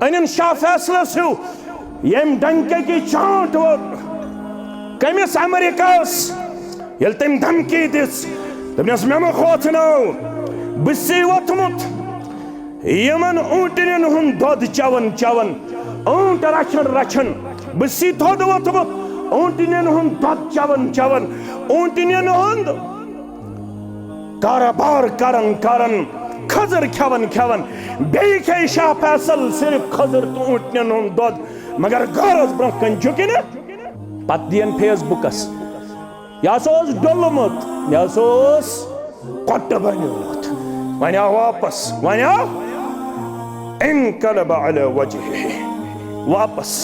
अन शाह फैसला सो यम डंके की चाट वो कमिस अमेरिकास यल तम धमकी दिस दपनस मे खोथनो बसी वोथमुत यमन ऊंटन हुंद दोद चवन चवन ऊंट रचन रचन बसी थोद वोथमुत ऊंटन हुंद दोद चवन चवन ऊंटन हुंद कारोबार करन करन खजर खेवन खेवन बे खे शाह फैसल सिर्फ खजर तो ऊंटन हुंद दोद मगर गरज ब्रोह कन झुकि न पत दियन फेसबुकस यह डोलमुत यह कोट बनोत वन आव वापस वन आव इनकलब अला वजहिही वापस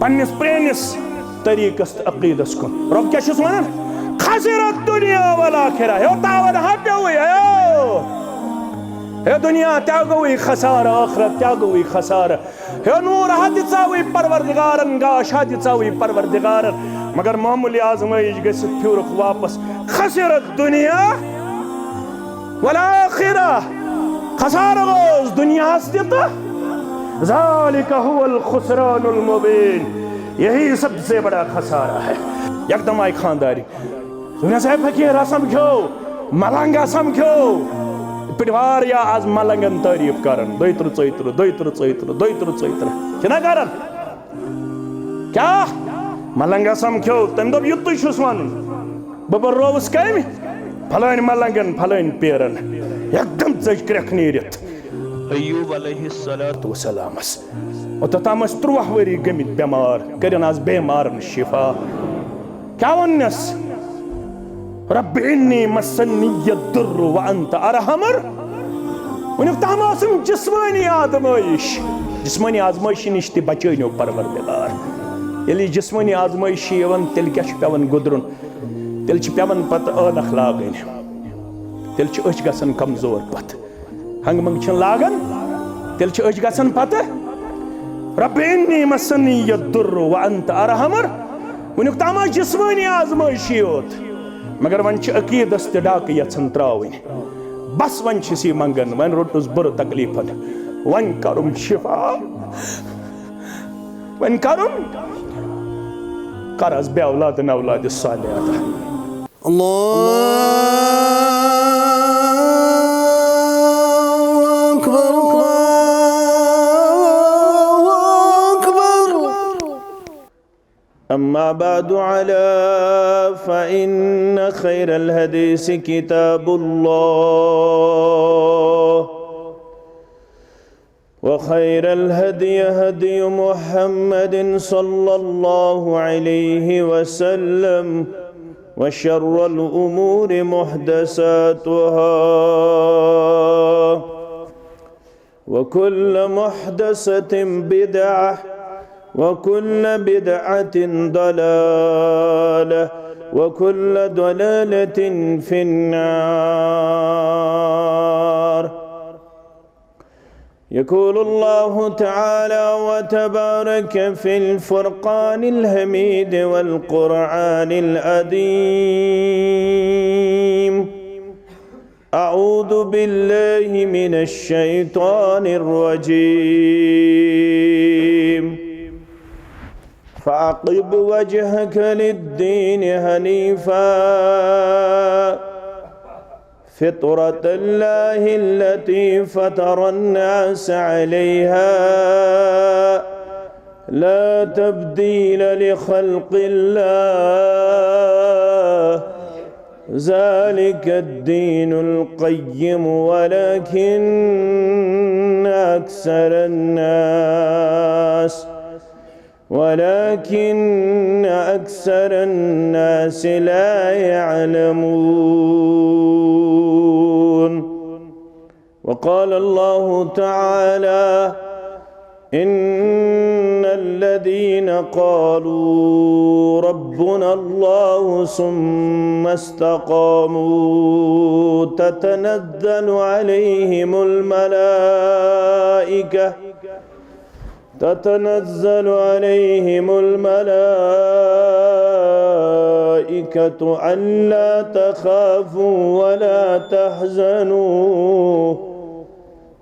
पन्निस प्रेनिस तरीकस अकीदस कुन रब क्या छुस वनान खसिरत दुनिया वल आखिरा हे तावन हटोई हे दुनिया त्या गई खसारा आखिरत त्या गई खसारा हे नूर हद चावी परवरदिगारन गाश हद चावी परवरदिगारन मगर मामूली आजमाइश गस फिर वापस खसिरत दुनिया वल आखिरा खसारा गोस दुनिया हस्तिता ज़ालिका हुवल खुसरानुल मुबीन यही सबसे बड़ा खसारा है एकदम आई खानदारी दुनिया साहब फकीर रसम क्यों मलंगा सम क्यों पिटवार या आज मलंगन तारीफ करन दोइत्र चोइत्र किना करन क्या मलंगा सम क्यों तम दब युत छुस वन बबर रोवस कम फलान मलंगन फलान पेरन एकदम चच क्रख नीरित अय्यूब अलैहिस्सलातु वस्सलामस ओततामस 3 वरी गमित बेमार करन आज बेमारन शिफा क्या वनस रब इन्नी मस्सनी यद्दुर्र व अंत अरहमर उन तमाम जिस्मानी आजमाइश निश ति बचनो परवरदिगार यदि जिस्मानी आजमाइश यवन तेल क्या पेवन गुदरुन तेल पेवन पत ऐनक लागन तेल अच गसन कमजोर पत हंग मंग लागन तेल अच गसन पत रब इन्नी मस्सनी यद्दुर्र व अंत अरहमर उन तमाम जिस्मानी आजमाइश योत मगर वन अकीदस डाक यन त्रावन बस वन मंगन वन रोटुस बुर तकलीफन वन करुम शिफा वन करुम करस बे औलाद नौलाद सालिहा अम्मा बादु अला फ़इन्न खैरल हदीस किताबुल्लाह व खैरल हदी हदी मुहम्मदिन सल्लल्लाहु अलैहि वसल्लम व शर्रल उमूरि मुहदसातुहा व कुल्ल मुहदसतिन बिदअह वकुल्ल बिदअतिन दलालह वकुल्ल दलालतिन फिन्नार यक़ूलुल्लाहु तआला व तबारक फिल फ़ुरक़ानिल हमीद वल क़ुरआनिल अज़ीम अऊज़ु बिल्लाहि मिनश शैतानिर रजीम फ़अक़िम वजहक लिद्दीन हनीफ़ा फ़ित्रतल्लाहि अल्लती फ़तरन्नास अलैहा ला तब्दील लिख़ल्क़िल्लाह ज़ालिकद्दीनुल क़य्यिम वलाकिन्न अक्सरन्नास ला यअलमून वक़ाल अल्लाहु तआला इन्नल्लज़ीन क़ालू रब्बुना अल्लाहु सुम्मा इस्तक़ामू ततनज़्ज़लु अलैहिमुल मलाइकतु अल्ला तख़ाफ़ू वला तहज़नू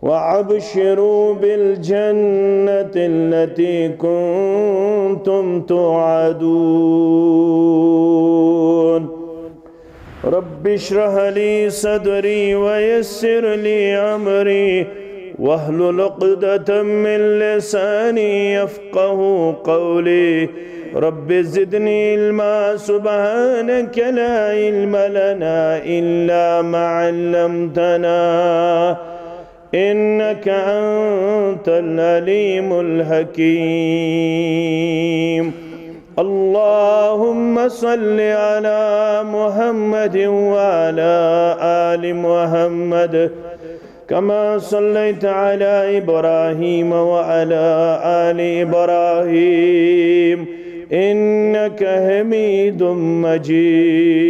وأبشروا بالجنة التي كنتم توعدون رب اشرح لي صدري ويسر لي أمري واحلل عقدة من لساني يفقه قولي رب زدني علما سبحانك لا علم لنا إلا ما علمتنا إنك أنت العليم الحكيم اللهم صل على محمد وعلى آل محمد كما صليت على إبراهيم وعلى آل إبراهيم إنك حميد مجيد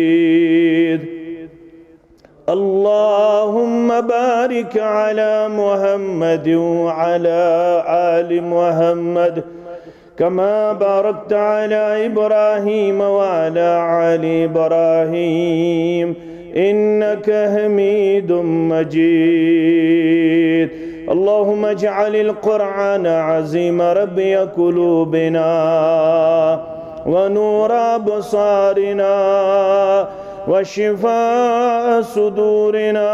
اللهم بارك على محمد وعلى آل محمد كما باركت على إبراهيم وعلى آل إبراهيم إنك حميد مجيد اللهم اجعل القرآن عظيم ربي قلوبنا ونور أبصارنا وشفاء صدورنا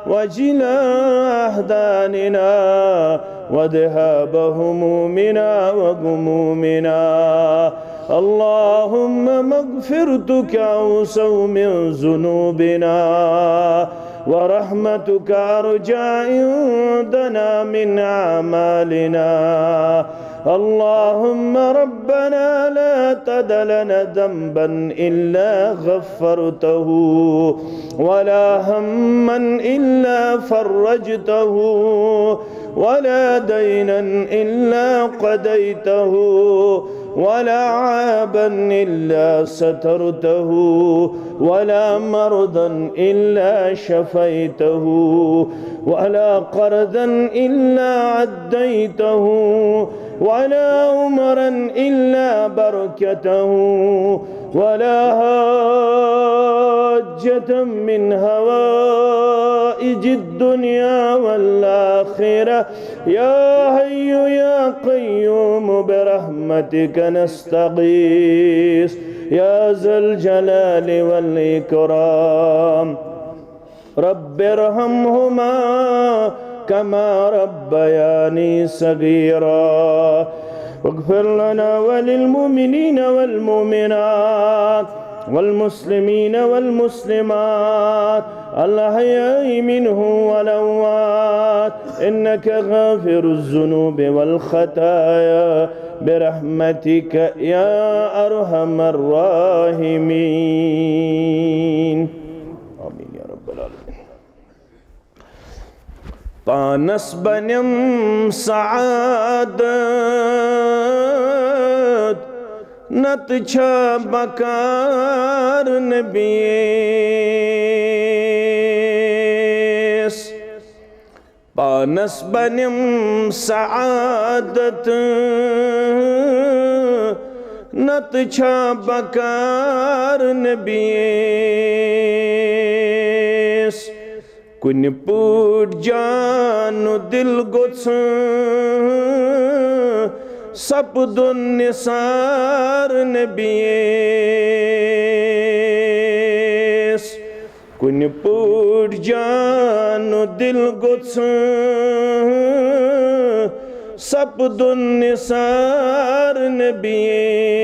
وجلاء أحزاننا وذهاب همومنا وغمومنا اللهم مغفرتك أوسع من ذنوبنا ورحمتك أرجى عندنا من أعمالنا اللهم ربنا لا تدع لنا ذنبا إلا غفرته ولا هما إلا فرجته ولا دينا إلا قضيته ولا عابا إلا سترته ولا مرضا إلا شفيته ولا قرضا إلا عديته ولا عمرا إلا بركته ولا حاجة من هوائج الدنيا والآخرة يا حي يا قيوم برحمتك نستغيث يا ذا الجلال والإكرام رب ارحمهما كما ربياني صغيرا واغفر لنا وللمؤمنين والمؤمنات والمسلمين والمسلمات الأحياء منهم والأموات إنك غافر الذنوب والخطايا برحمتك يا أرحم الراحمين آمين يا رب العالمين پانس بنم سعادت نت چھا بکار نبیس پانس بنم سعادت نت چھا بکار نبیس کن پوٹ جانو دل گوچ سپدن نثار نبیس کن پوٹ جانو دل گوچ سپدن نثار نبیس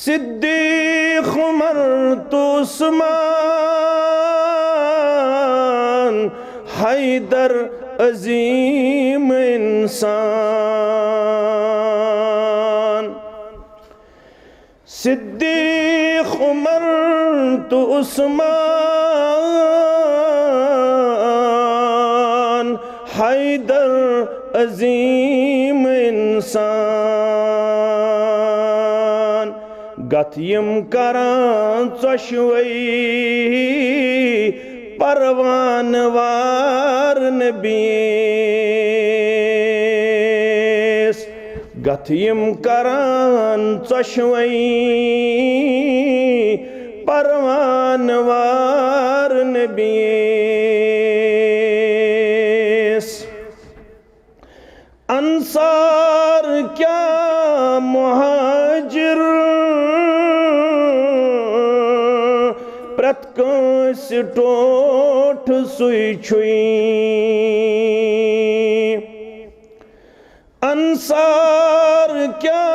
صدیق عمر تو عثمان حیدر عظیم انسان صدیق عمر تو عثمان حیدر عظیم انسان گتیم کران چشوئی پروان وار نبیس گتیم کران چشوئی परवानवार नबीस। अंसार क्या मुहाजिर प्रत कांस टोठ सुई छुई। अंसार क्या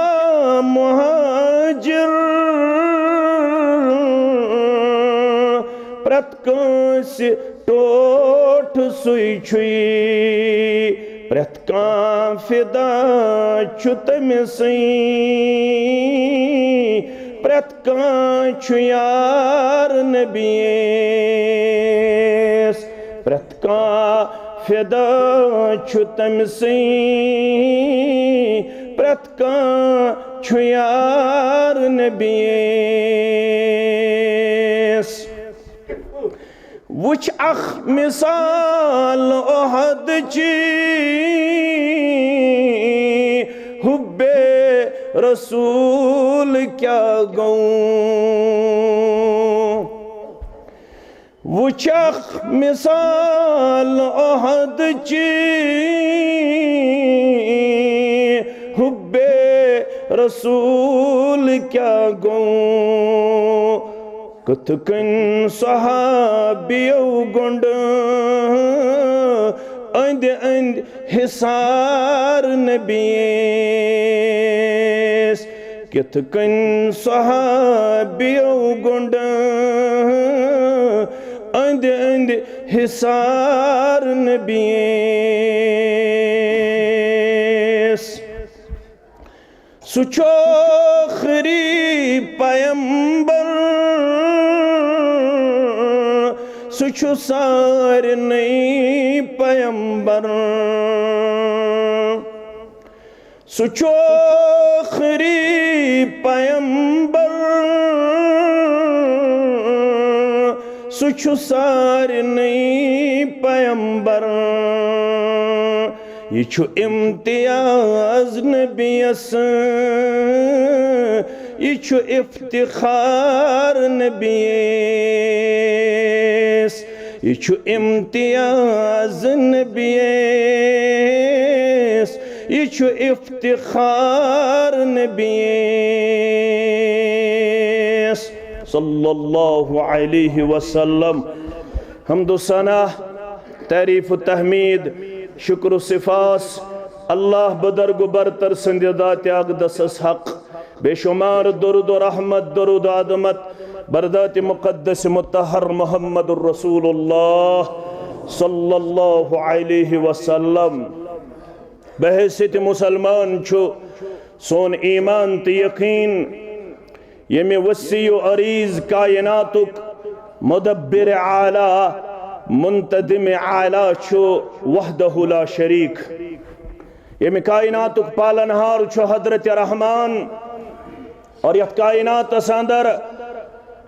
मुहाजिर प्रत कांस टोठ सुई छुई। प्रत कां फिदा छु तमिसई प्रत कां छु यार नबीस। प्रत कां फिदा छु तमिसई प्रत कां छु यार नबीस। वुच अख मिसाल ओहद ची हुब्बे रसूल क्या गऊं। वुच अख मिसाल ओहद ची हुब्बे रसूल क्या गऊं। कथकन सहाबियों गुंड अंद अंद हिसार नबीस। कथकन सहाबियों गुंड अंद अंद हिसार नबीस। सुचो खरी पैम्बर सुचु सार नई पैम्बर। सुचो खरी पैम्बर सुचु सार नई पैम्बर। ये छु इम्तियाज नबीस ये छु इफ्तिखार नबीस। ये छु इम्तियाज नबीस ये छु इफ्तिखार नबीस। सल्लल्लाहु अलैहि वसल्लम। हम्दो सना तारीफ तहमीद शुक्र सिफास अल्लाह बदरग बरतर संद दात अक़दस हक बेशुमार दुरूद व रहमत दुरूद आदमत बरदात मुक़द्दस मुत्तहर मुहम्मदुर रसूलुल्लाह सल्लल्लाहु अलैहि वसल्लम। बहैसियत मुसलमान छु सोन ईमान त यकीन यमे वसी अरीज कायनातुक मुदब्बिर आला मुंतदिम आला छु वहदहु ला शरीक। यमे कायनातुक पालनहार छु हजरत रहमान। और यथ कायनात अंदर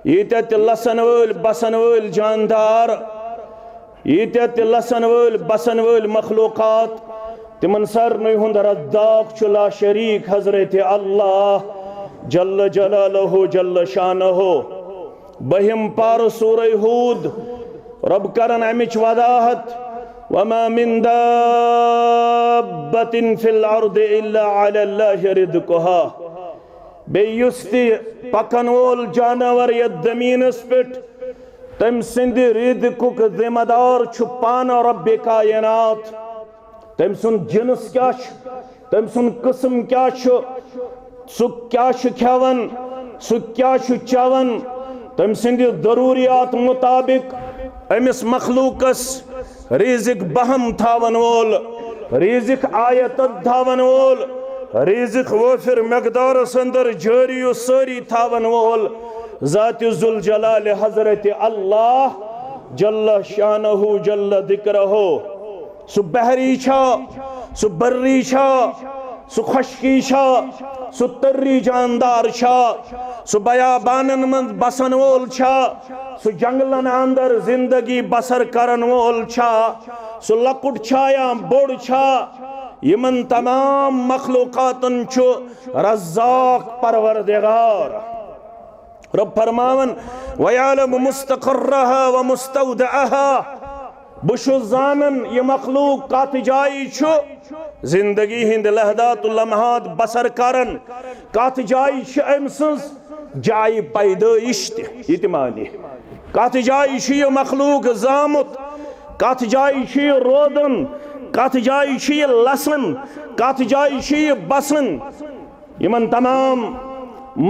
यीत लसन वल बसन वल जानदार यीत लसन वल बसन वल मखलूकात तिमन सरनुय हुंद रज़्ज़ाक़ छु ला शरीक हजरत अल्लाह जल्ल जलालहु जल्ल शानहु। बहिम पार सूरह हूद रब करन अमिच वदाहत वमा मिन दाब्बतिन फिल अर्द इल्ला अलल्लाहि रिज़्क़ुहा। बेयुस्ति पकन वोल जानवर यथ ज़मीनस पेट तम सिंद रिज़्क़ुक ज़िम्मेदार छु पान रब्बे कायनात। तम सुन जिनस क्या तम सुन किस्म क्या सु क्या खेवन सु क्या चवन तम सिंद जरूरियात मुताबिक अमिस मखलूकस रिज़्क़ बहम थावन वोल रिज़्क़ आयत थावन वोल रिज़्क़ वफिर मकदार अंदर जारी सारी थावन वोल ज़ात जुल जलाल हजरत अल्लाह जल्ल शानहु जल्ल ज़िक्रहु। सु बहरी छा सु बर्री छा सु खुशकी छा सु तर्री जानदार छा सु बयाबानन मंद बसन वोल छा सु जंगलन अंदर जिंदगी बसर करन वोल छा सु लकुट छा या बोड़ छा। यमन तमाम मखलूकातन छु रज़्ज़ाक़ परवरदिगार रब फरमावन वयालम मुस्तक़र्रहा व मुस्तौदअहा बुशु जानन ये मखलूक कत जाय छु जिंदगी हिंद लहदात लम्हात बसर करन कत जाय छु अम सज जाय पैदाइश ये मानी कत जाय छु ये मखलूक जामुत कत जाय छु ये रोदन कत जाय छु ये लसन कत जाय छु ये बसन यमन तमाम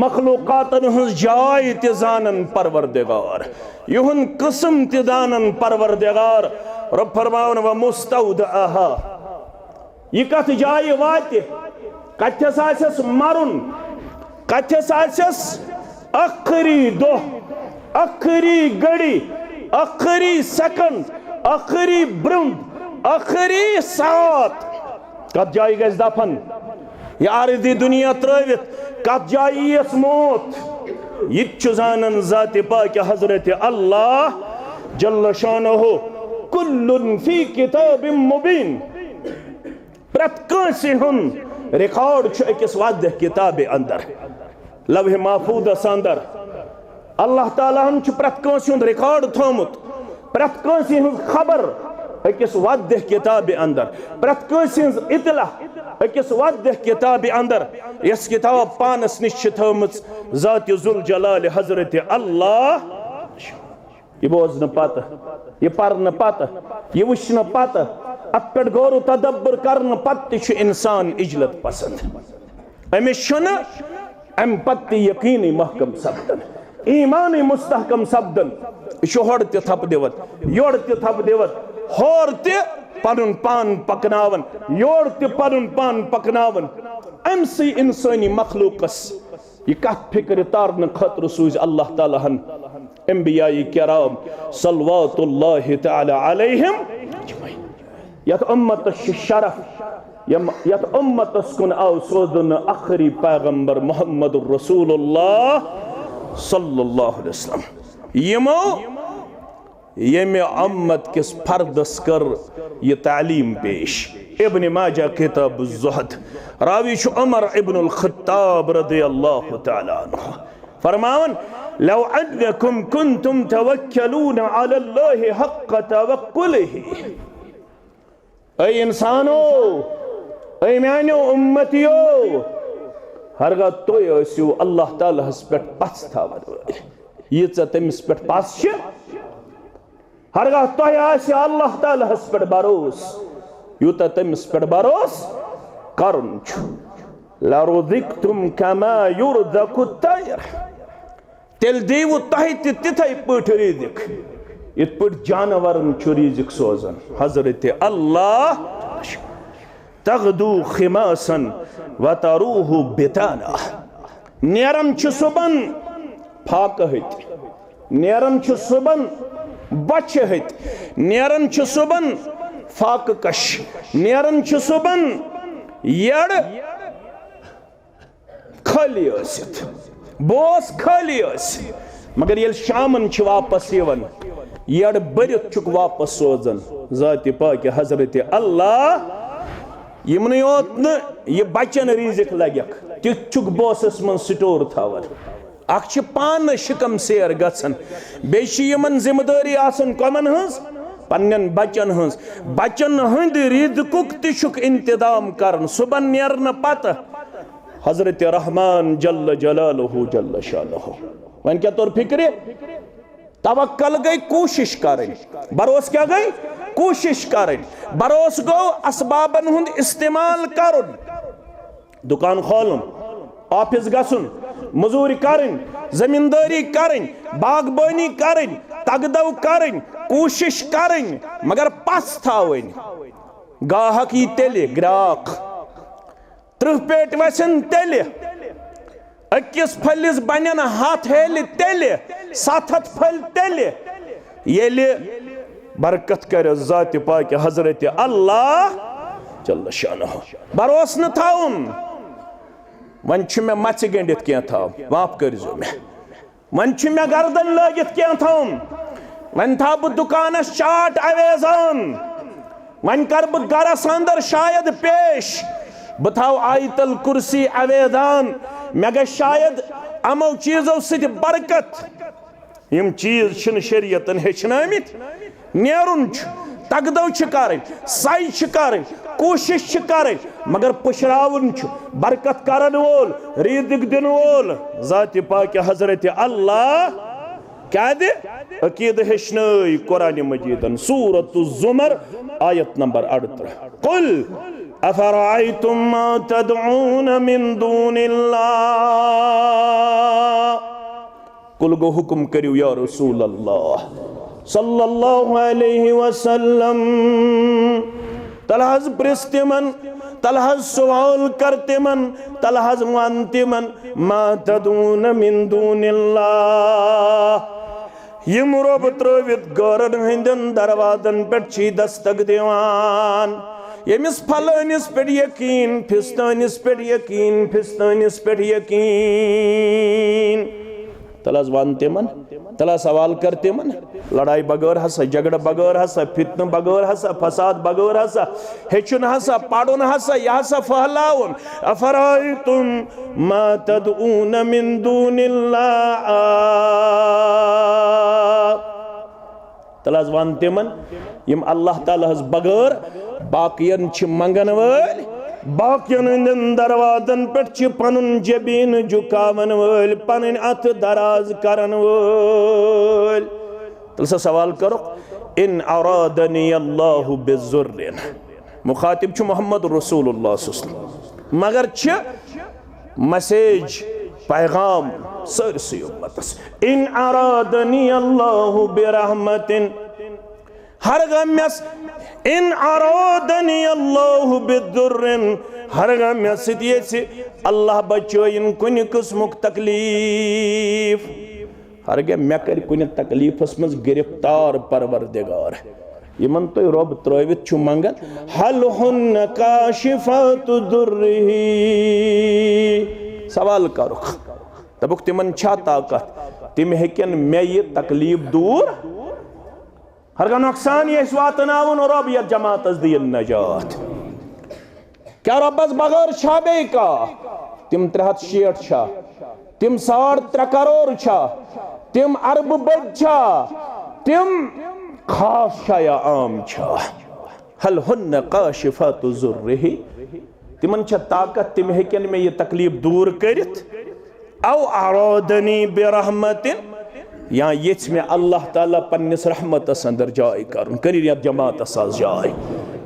मखलूकातन हज जाय ते जानन परवरदिगार युहन किस्म ते जानन परवरदिगार रब फरमावन व मुस्तौदअहा ये कत जाय वाते कथस आसस मरुन कथस आसस आखिरी दो आखिरी घड़ी आखिरी सेकंड आखिरी ब्रुंद आखिरी सात कत जाय गस दफन यार दी दुनिया त्रवित कत जाय यस मौत ये जानन ज़ात पाक हजरत अल्लाह जल्ल शानहु कुल्लुन फी किताबिम मुबीन प्रत कांसे हुन रिकॉर्ड छ अकिस वादह किताब अंदर लौह महफूज़ अंदर अल्लाह ताला हन छ प्रत कांसे हुन रिकॉर्ड थोमुत प्रत कांसे हुन खबर अकिस वादह किताब अंदर प्रत कांसे हुन इतला अकिस वादह किताब अंदर यस किताब पानस निश थोमुत ज़ात जुल जलाल हजरत अल्लाह ये बोझन पत ये पर्न पत ये वुचन पत अत पे गौर तदब्बर करन पत इंसान इजलत पसंद अमिस अम पत यकीनी महकम सपदन ईमानी मुस्तहकम सपदन यह होड़ ते थप दिवत योड़ ते थप दिवत होर ते पनुन पान पकनावन योड़ ते पनुन पान पकनावन अमसी इंसानी मखलूकस ये कत फिक्र तारन खतर सूज अल्लाह ताला हन अंबियाई किराम सल्लल्लाहु तआला अलैहिम यत उम्मत शरफ यत उम्मत कुन आव सोदन आखिरी पैगंबर मुहम्मदुर रसूलुल्लाह सल्लल्लाहु अलैहि वसल्लम यमो यमे उम्मत किस फर्दस कर ये तालीम पेश इब्न माजा किताब ज़ुहद रावी छु उमर इब्न अल खत्ताब रदियल्लाहु तआला अन्हु फरमावन लौ अन्नकुम कुंतुम तवक्कलून अला अल्लाह हक़्क़ तवक्कुलिही ऐ इंसानो ऐ म्यानो उम्मतियो हरगा तोय आसियो अल्लाह ताला हस पेट पस थावन यीच तमिस पेट पस छ हरगा तोय आसियो अल्लाह ताला हस पेट भरोस यूता तमिस पेट भरोस करन छु लरुदिक्तुम कमा युरदकु तैर तेल देव तह तिथै पट रिजिक इत पट जानवरन छु रिजिक सोजन हजरत अल्लाह तगदू खिमासन व तरूहु बिताना नेरन छु सुबन फाक हत नेरन छु सुबन बच हत नेरन छु सुबन फाक कश नेरन छु सुबन यड़ खाली आसित बोस खाली मगर ये शामन वापस यवन यड़ बरित चुक वापस सोजन ज़ात पाक हजरत अल्लाह यमन योत न ये बचन रिजिक लग्यक तिथ चुक बोसस मन स्टोर थावन अख पान शिकम सेर गसन बेशि यमन जिम्मेदारी आसन कमन हंस पन्नन बचन हंद रिजकुक तिशुक इंतजाम करन सुबन नेरन पत हजरत रहमान जल्ल जलालहु जल्ल शानहु वन क्या तौर फिक्र तवक्कल गई कोशिश करें भरोस क्या गई कोशिश करें भरोस गो असबाबन हुंद इस्तेमाल करुन दुकान खोलुन ऑफिस गसुन मजूरी करें जमींदारी करें बागबानी करें तगदव करें कोशिश करें मगर पस थावन गाहक यी तेले ग्राहक 30 पेट वसन तेले अकिस फलिस बनन हाथ हेल तेले 7 फल तेले येले बरकत कर ज़ात पाक हजरत अल्लाह जल्ल शानहु भरोस न थाउन वन मे मच गंडित क्या थाव माफ करजो मे वन मे गर्दन लगित क्या थाउन वन था बह दुकानस चाट अवेजान वन कर बह गरस अंदर शायद पेश बताओ आयतल कुर्सी अवेदान मे ग शायद अमो चीजों से बरकत यम चीज छन शरीयतन हेचनामित नेरुन तगदो कर साई कर कोशिश कर मगर पुशरावन बरकत करन वोल रीदिक दिन वोल ज़ात पाक हजरत अल्लाह क्या दे अकीद हेचनई कुरान मजीदन सूरत ज़ुमर आयत नंबर 38 कुल अफराइतुम मा तदऊन मिन दूनिल्लाह कुल गो हुक्म करियो या रसूल अल्लाह सल्लल्लाहु अलैहि वसल्लम तलहज प्रिस्तिमन तलहज सवाल करतिमन तलहज मानतिमन मा तदऊन मिन दूनिल्लाह यम रब त्रवित गौरन हिंदन दरवाजन पे दस्तक दिवान यमिस फलानिस पे यकीन फिस्तानिस पे यकीन फिस्तानिस पे यकीन तला वानते मन तला सवाल करते मन लड़ाई बगैर हसा झगड़ बगैर हसा फितन बगैर हसा फसाद बगैर हसा हेचुन हसा पाड़ुन हसा यह हसा फहलाउन अफराइतुम मा तदऊन मिन दूनिल्लाह तला वानते मन यम अल्लाह ताला हस बगैर बाकियन छ मंगन वल बाकियन दरवाजन पे पनुन जबीन झुकावन वल पन अथ दराज करन वल तल सा सवाल करो इन अरादनी अल्लाहु बिजुर्रिन मुखातिब छ मोहम्मद रसूलुल्लाह सल्लल्लाहु अलैहि वसल्लम मगर छ मैसेज पैगाम सरसी उम्मतस इन अरादनी अल्लाहु बिरहमतिन हर गम्यस इन अरादनी अल्लाहु बिदुर्रिन हर गम्यस से अल्लाह बचोइन कुन किस्मुक तकलीफ हर गे मे कर कुन तकलीफस मज गिरफ्तार परवरदिगार यमन तो रब त्रवित छु मंगन हल हुन काशिफात दुर्रिही सवाल करो तबुक तिमन छा ताकत तिम हेकन मे ये तकलीफ दूर हर का नुकसान ये वातनावन और रब यह जमात दियन नजात क्या रबस बगैर छाबे का तिम 360 छा तिम 3.5 करोड़ छा तिम अरब बद छा तिम खास छा या आम छा हल हुन्न काशिफातु जुर्रिही तिमन छा ताकत तिम हेकन में ये तकलीफ दूर करित औ अरादनी बिरहमतिन या ये में अल्लाह ताला पन्निस रहमतस अंदर जाय करन करिन या जमातस जाय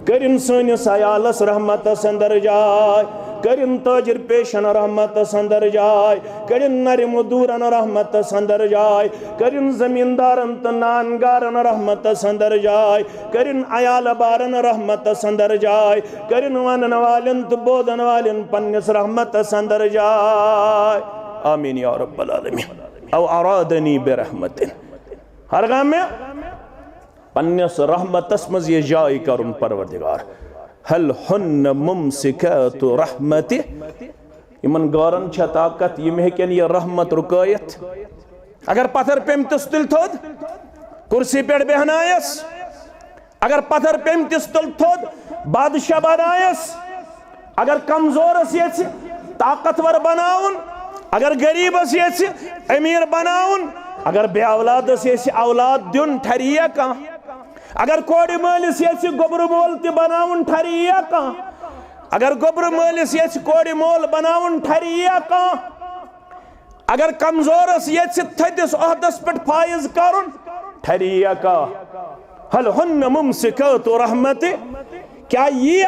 करिन सनिस अयालस रहमतस अंदर जाय करिन ताजिर पेशन रहमतस अंदर जाय करिन नर मजदूरन रहमतस अंदर जाय करिन जमींदारन त नानगारन रहमतस अंदर जाय करिन अयाल बारन रहमतस अंदर जाय करिन वनन वालिन त बोदन वालिन पन्निस रहमतस अंदर जाय आमीन या रब्बल आलमीन औ अरादनी बिरहमतिन हर गाम में पन्नस रहमतस मज ये जाय करुन परवरदिगार हल हुन्न मुमसिकातु रहमति इमन गौरन छ ताकत यम हेकन ये रहमत रुकायत अगर पत्थर पेमतिस तुल थोद कुर्सी पे बेहनायस अगर पत्थर पेमतिस तुल थोद बादशाह बनायस अगर कमजोरस ये ताकतवर बनाउन अगर गरीबस ये अमीर बनाउन अगर बे औलादस ये औलाद दिन ठरिया का अगर कोड़ मालिस ये गोबर मोल त बनाउन ठरिया का अगर गोबर मालिस ये कोड़ मोल बनाउन ठरिया का अगर कमजोरस ये थदिस ओहदस पे फाइज करुन ठरिया का हल हुन्न मुमसिकातु रहमति क्या ये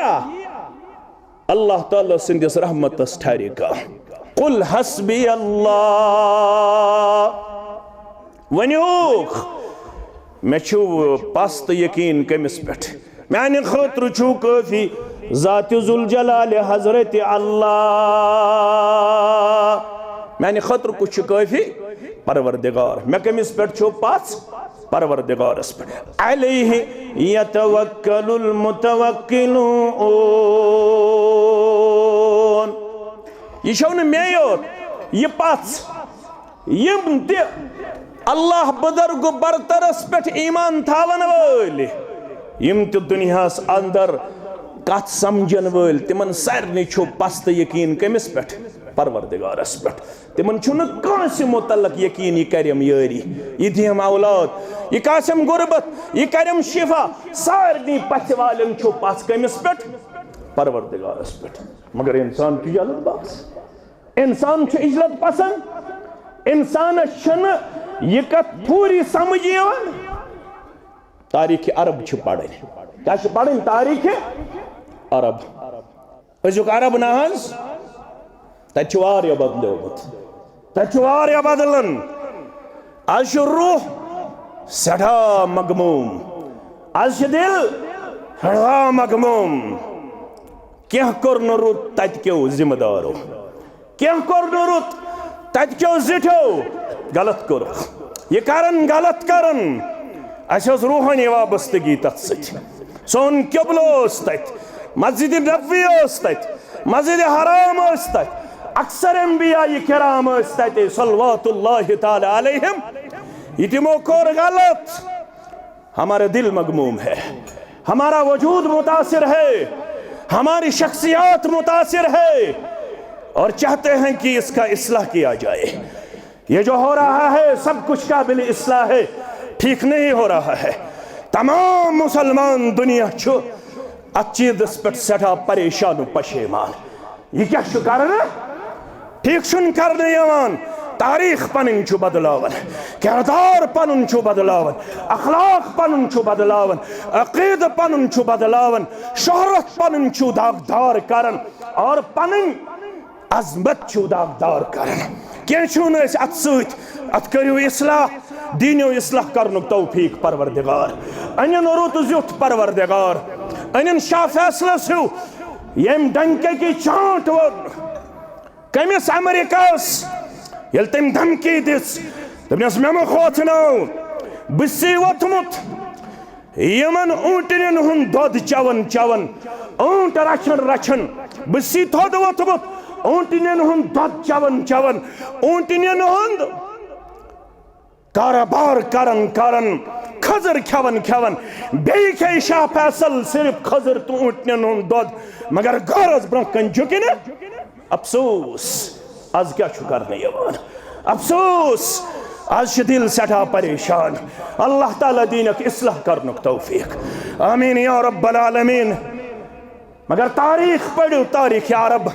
अल्लाह ताला सिंदिस रहमतस ठहरी का कुल हस्बी अल्लाह वनुख मे छु पस्त यकीन कमिस पेट माने खतर छु काफी ज़ात जुल जलाल हजरत अल्लाह माने खतर कुछ काफी परवरदिगार मे कमिस पेट छु पास परवरदिगारस पे अलैहि यतवक्कलुल मुतवक्किलून ये छो मे ये पास यम ते अल्लाह बुजुर्ग बरतरस पे ईमान थावन वल यम ते दुनियास अंदर कथ समझन वल तिमन सारनी छु पस्त यकीन कमिस पेठ परवरदिगारस पेठ तिमन छु न कांसे मुतल्लक यकीन ये करम यारी ये दियम औलाद ये कासम गुरबत ये करम शिफा सारनी पथ वालन छु पस कमिस पेठ परवरदिगारस पेठ मगर इंसान की जल्दबाज इंसान छु इज्जत पसंद इंसान शन ये कत पूरी समझ यवन तारीख अरब छु पढ़न क्या छु पढ़न तारीख अरब अजुक अरब नहज तत छु वारिया बदलोमुत तत छु वारिया बदलन आज रूह सड़ा मगमूम आज दिल सड़ा मगमूम क्या कर न रुत तत क्यों जिम्मेदारो क्या कर न रुत तत क्यों जिठो गलत कर ये कारण गलत करन अस रूहानी वाबस्तगी तथ सोन किबलो तथ मस्जिद नबवी तथ मस्जिद हराम तथ अक्सर अंबिया किराम तथ सल्लल्लाहु तआला अलैहिम ये तिमो कोर गलत हमारा दिल मगमूम है हमारा वजूद मुतासिर है हमारी शख्सियत मुतासिर है और चाहते हैं कि इसका इस्लाह किया जाए ये जो हो रहा है सब कुछ काबिल इस्लाह है ठीक नहीं हो रहा है तमाम मुसलमान दुनिया छु अचीदस पे सठा परेशान पशेमान ये क्या कारण ठीक सुन करने यवान तारीख पन छु बदलावन किरदार पन छु बदलावन अखलाक पन छु बदलावन अकीद पन छु बदलावन शोहरत पन छु दागदार करन और पन अजमत छु दागदार करन क्या छु न अत सत अत करियो इस्लाह दीनियो इस्लाह करनुक तौफीक परवरदिगार अनन रुत जुत परवरदिगार अनन शाह फैसला सु यम डंके की चांट वो कमिस अमेरिकास यल तम धमकी this Tamas memo खोथनो BC वतमुत Yemen ऊंटन हुन दोद चवन चवन ऊंट रचन रचन बिसी थोद वतमुत ऊंटन हुन दोद चवन चवन ऊंटन हुन कारोबार करन करन खजर खवन खवन बे खे शाह फैसल सिर्फ खजर तो ऊंटन हुन दोद मगर गरज ब्रों कन झुकिन अफसोस आज क्या छु करने यवान अफसोस आज दिल सठा परेशान अल्लाह ताला दीनक इस्लाह करनुक तौफीक आमीन या रब्बल आलमीन मगर तारीख पढ़ो तारीख अरब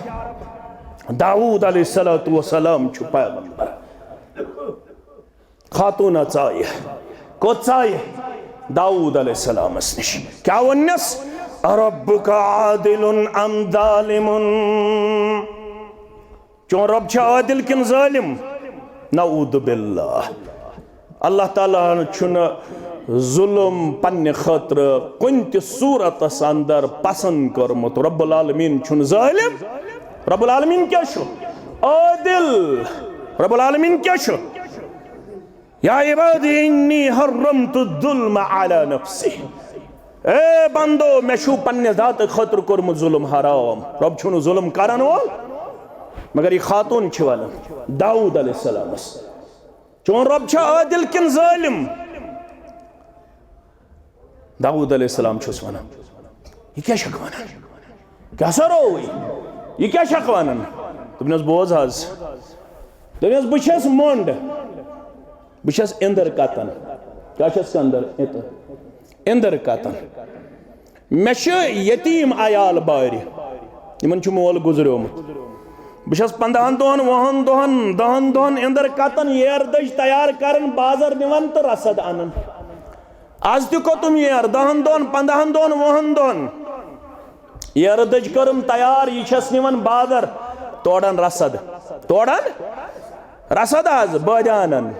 दाऊद अलैहिस्सलातु वस्सलाम छु पैगंबर खातून चाय को चाय दाऊद अलैहिस्सलाम निश क्या वन्नस रब्बुका आदिलुन अम जालिमुन चोन रब छ आदिल किन जालिम नऊद बिल्लाह अल्लाह ताला छुन जुल्म पन्ने खतर कुन त सूरतस अंदर पसंद करमुत रब्बुल आलमीन छुन जालिम रब्बुल आलमीन क्या छु आदिल रब्बुल आलमीन क्या छु या इबादी इन्नी हर्रमतु जुल्म अला नफ्सी ए बंदो मैं छु पन्ने जात खतर करमुत जुल्म हराम रब छुन जुल्म करन वोल मगर ये खातून छ वलन दाऊद अलैहिस्सलाम चोन रब छ आदिल किन जालिम दाऊद अलैहिस्सलाम छुस वनान ये क्या शक वनान क्या सरो ये क्या शक वनान तुमने बोज आज तुमने बुछस मोंड बुछस इंदर कातन क्या छस अंदर इंदर कातन मे छ यतीम आयाल बारी यमन छ मोल गुजरियोमुत बस 15 दोहन 20 दोहन 10 दोहन इंदर कतन येर दज तैयार करन बाजार निवन तो रसद अनन आज तुको तुम येर 10 दोहन 15 दोहन 20 दोहन येर दज करम तैयार यस निवन बाजार तोड़न रसद आज बदानन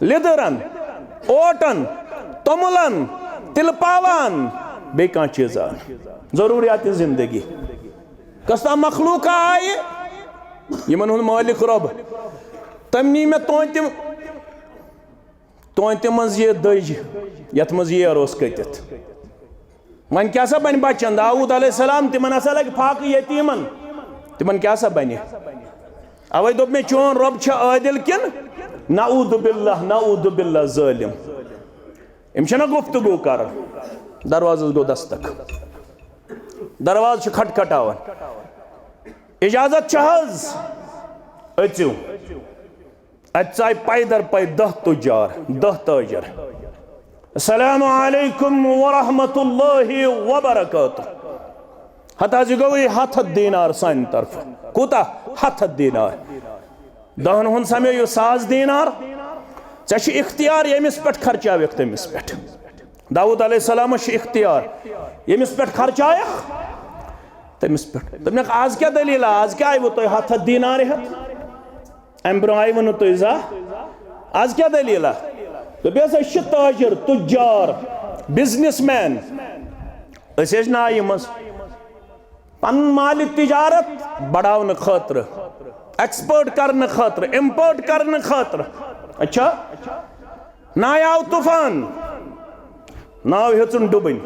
लिदरन ओटन तमुलन तिलपावन बे कह चीजान जरूरियात जिंदगी कस्ता मखलूक आये यमन हुन मालिक रब तम नी मे तोते मज ये दज यथ मज ये रोस कतित वन क्या सा बन बचन दाऊद अलैहिस्सलाम तिमन हसा लग फाक यतीमन तिमन क्या सा बने अवै दोप मे चोन रब छ आदिल किन नऊद बिल्लाह जालिम इम छना गुफ्तगू कर दरवाज़ गो दस्तक दरवाज खटखटावन इजाजत हज अचु अचाय पैदर पै 10 तुजार 10 ताजर अस्सलामु अलैकुम वरहमतुल्लाहि वबरकातुहू हता गो 100 दीनार सान तरफ कूता 100 दीनार 10 हुन समय 100 दीनार चे इख्तियार यमिस पे खर्चाविक तमिस पे दाऊद अलैहिस्सलाम इख्तियार यमिस पे खर्चाय तमिस पे तुमने आज क्या दलील आज क्या आयु तुम 100 दीनार हेत अम ब्रो आयु नु तुम जा आज क्या दलील तो ताजिर तुजार बिजनेसमैन नाय मज पन माल तिजारत बढ़ाने खतर एक्सपोर्ट करने खतर इम्पोर्ट करने खतर अच्छा नाय आव तूफान नाव हेचुन डुबन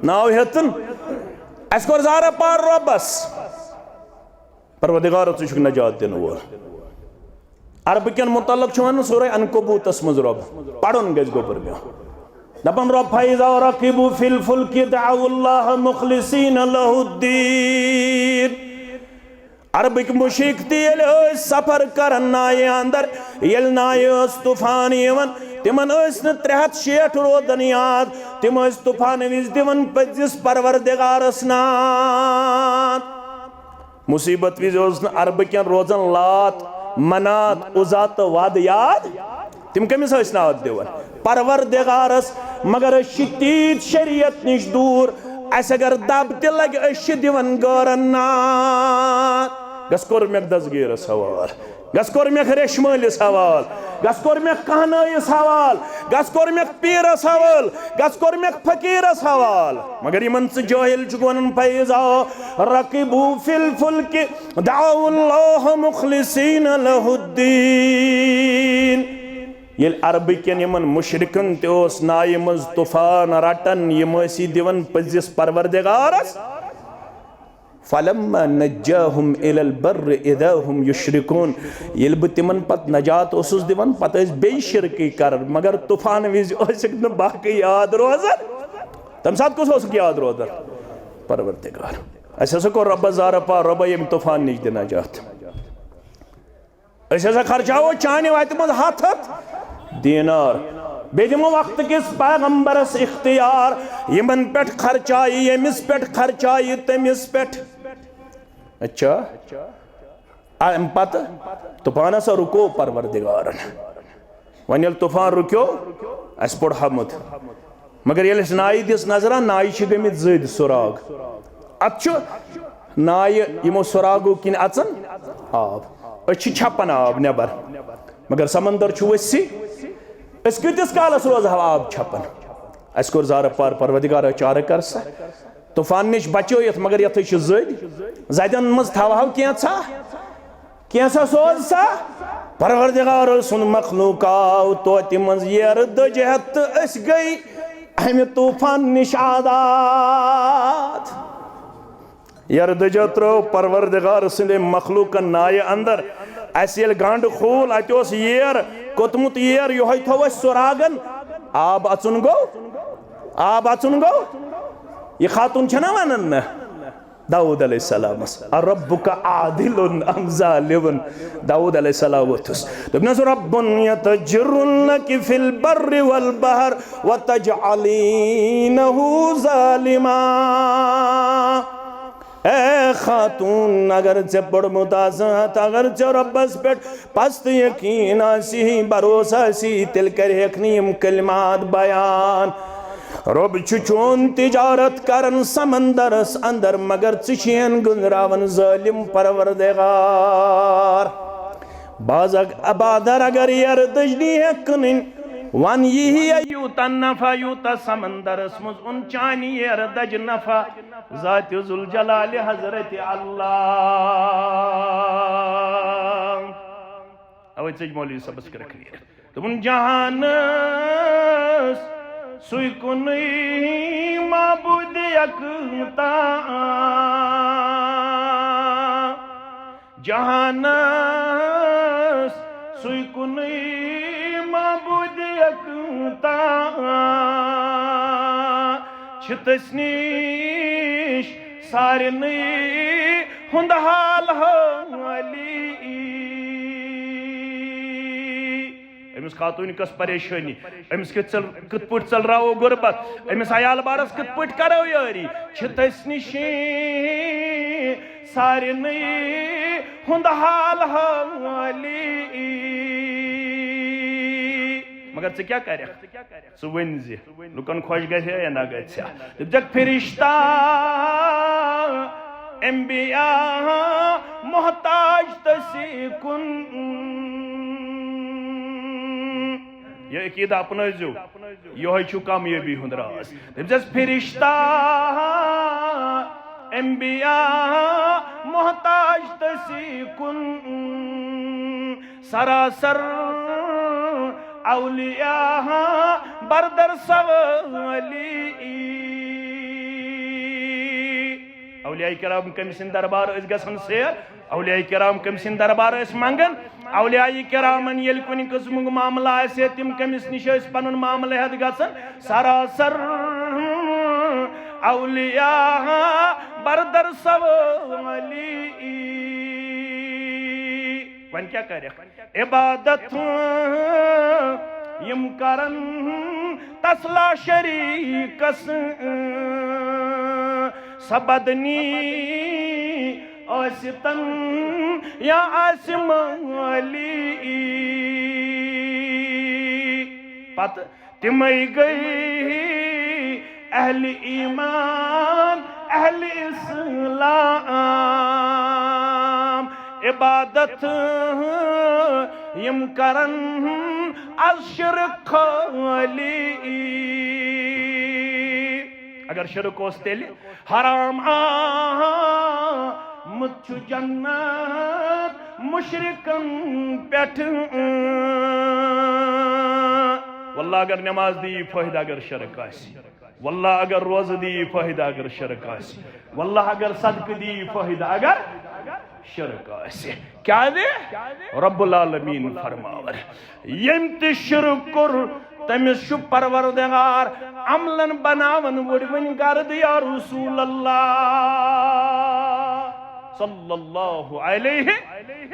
नाव हेचुन अस कोर ज़ारा पार रब्बस परवरदिगार तुझ नजात दिन वोल अरब कन मुतल्लक वन सूरह अनकबूतस मज रब पढ़न गज गोबर मे दपन रब फैज़ा रकिबू फिल फुल्कि दअवुल्लाह मुखलिसीन लहुद्दीन अरबिक मुशिक तेल सफर कर नाय अंदर ये नाय तूफान यवन तिमन 360 रोदन याद तिम तूफान विज दिवन पजिस परवरदिगारस नात मुसीबत विज अरबिकन रोजन लात मनात उज़ा तो वाद याद तिम कमिस नात दिवन परवरदिगारस मगर तीत शरीयत निश दूर अस अगर दब त लगे दिवन गौरन नात गस कोर मे दसगीर सवाल गस कोर मे रेशमल सवाल गस कोर मे कहन सवाल गस कोर मे पीर सवाल गस कोर मे फकीर सवाल मगर यमन जाहिल वन फैज़ा रकिबू फिल फुल्कि दअवुल्लाह मुखलिसीन लहुद्दीन ये अरबिकन यमन मुशरिकन तोस नाय मज तूफान रटन यम दिवन पजिस परवरदिगारस फलम्मा नज्जाहुम इलल बर्र इदा हुम युश्रिकून ये बह तिमन पत नजात ओसुस दिवन पत बे शिरकी कर मगर तूफान विज न बाकी याद रोजन तम सात कुस याद रोजन परवरदिगार अस हसा कोर रब ज़ारा पा रब यम तूफान निश दि नजात अस हसा खर्चाओ चाने वत मज 100 दीनार बे दिमो वक्त किस पैगंबरस इख्तियार यमन पे खर्चाई यमिस पे खर्चाई तमिस पे अच्छा अम पत तूफान सा रुको परवरदिगारन वन ये तूफान रुक्यो अस पोड़ हमद मगर ये नाय दिस नजरा नाय गमित जद सुराग अत नाय यमो सुरागो किन अचन आब अस छपन आब नबर मगर समंदर वसी अस कतिस कालस रोज आब छपन अस कोर ज़ारा पार परवरदिगार चार कर सा तूफान निश बचो मगर ये जदन मज थवह कैसा सोज सा परवरदिगार सुन मखलूक आव तोत मज यर दजहत अस गई अमि तूफान निश आजाद यर दजह त्रो परवरदिगार सद मखलूक नाय अंदर अस ये गंड खूल अत यर कोतमुत यर यो थो सुरागन आब अचुन गो ये खातून छना वनन दाऊद अलैहिस्सलाम रब्बुका आदिलुन अम ज़ालिमुन दाऊद अलैहिस्सलाम वथुस दबनस रब्बुन यतजरुनकी फिल बर्रि वल बहर व तजअलीनहु ज़ालिमा ए खातून अगर चे पड़मुत अगर चे रब्बस पे पस्त यकीन आसी भरोसा सी तिल कर यम कलिमात बयान रब चोन तिजारत करन समंदरस अंदर मगर चेन गुजरावन जालिम परवरदिगार बाजग अबादर अगर यर दजनी हकन वन यही यूता नफा यूता समंदरस मुझ उन चानी यर दज नफा ज़ात जुल जलाल हजरत अल्लाह अवै चज मौलवी सबस कर क्लियर तुम जहान सुई कुनई माबूद यकता जहान सुई कुनई माबूद यकता छितस्निश सारनी हुंद हाल हाली अमिस खातून कस परेशानी अमिस कत पट चलरावो गुरबत अमिस अयाल बारस कत पट करो यारी तस निश सारनी हुंद हाल हाली मगर चे क्या कर वन लुकन खुश गया या ना गया जग फरिश्ता अंबिया मोहताज तसी कुन यह अकीदा अपनजो यह कामयाबी हुंद राज जस फरिश्ता अंबिया मोहताज तसी कुन सरासर औलिया बरदर सवाली औलिया किराम कमिसिन दरबार गसन सेर औलिया किराम कमिसिन दरबार मंगन औलिया किरामन येल कुन किस्मुक मामला आसे तिम कमिस निश पनुन मामले हद गसन सरासर औलिया बरदर सवाली वन क्या कर इबादत यम करन तसला शरीकस सबदनी आसितन या आसमाली पत तिमई गई अहल ईमान अहल इस्लाम इबादत यम करन अज शिरक खाली अगर शिरक ओस तेले हराम मुच्छु जन्नत मुशरिकन पेठ वल्लाह अगर नमाज दी फायदा अगर शिरक आसी वल्लाह अगर रोज दी फायदा अगर शिरक आसी वल्लाह अगर सदक दी फायदा अगर शिरक आसे क्या दे रब्बुल आलमीन फरमावर यम ते शिरक कर तमिस छु परवरदिगार अमलन बनावन वडवन गर्द या रसूल अल्लाह सल्लल्लाहु अलैहि